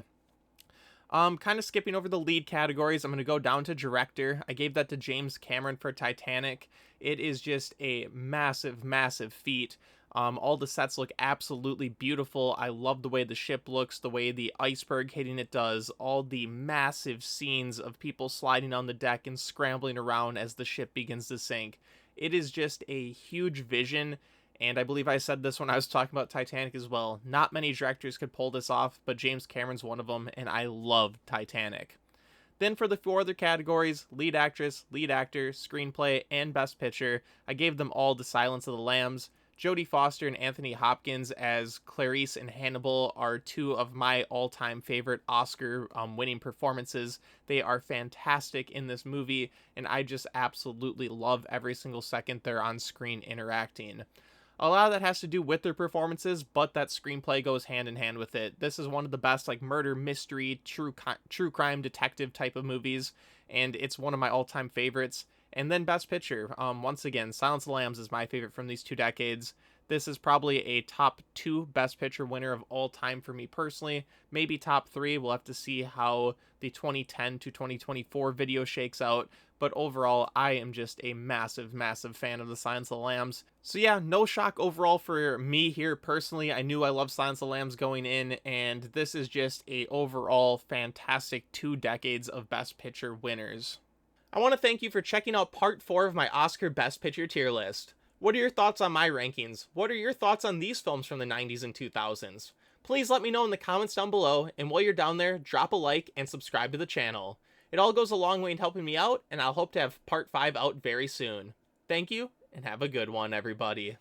Kind of skipping over the lead categories, I'm going to go down to director. I gave that to James Cameron for Titanic. It is just a massive, massive feat. All the sets look absolutely beautiful. I love the way the ship looks, the way the iceberg hitting it does, all the massive scenes of people sliding on the deck and scrambling around as the ship begins to sink. It is just a huge vision, and I believe I said this when I was talking about Titanic as well. Not many directors could pull this off, but James Cameron's one of them, and I love Titanic. Then for the 4 other categories, lead actress, lead actor, screenplay, and best picture, I gave them all to Silence of the Lambs. Jodie Foster and Anthony Hopkins as Clarice and Hannibal are 2 of my all-time favorite Oscar winning performances. They are fantastic in this movie, and I just absolutely love every single second they're on screen interacting. A lot of that has to do with their performances, but that screenplay goes hand in hand with it. This is one of the best like murder, mystery, true crime detective type of movies, and it's one of my all-time favorites. And then Best Picture, once again, Silence of the Lambs is my favorite from these 2 decades. This is probably a top 2 Best Picture winner of all time for me personally. Maybe top 3. We'll have to see how the 2010 to 2024 video shakes out. But overall, I am just a massive, massive fan of the Silence of the Lambs. So yeah, no shock overall for me here personally. I knew I loved Silence of the Lambs going in, and this is just a overall fantastic 2 decades of Best Picture winners. I want to thank you for checking out part 4 of my Oscar Best Picture tier list. What are your thoughts on my rankings? What are your thoughts on these films from the 90s and 2000s? Please let me know in the comments down below, and while you're down there, drop a like and subscribe to the channel. It all goes a long way in helping me out, and I'll hope to have part 5 out very soon. Thank you, and have a good one, everybody.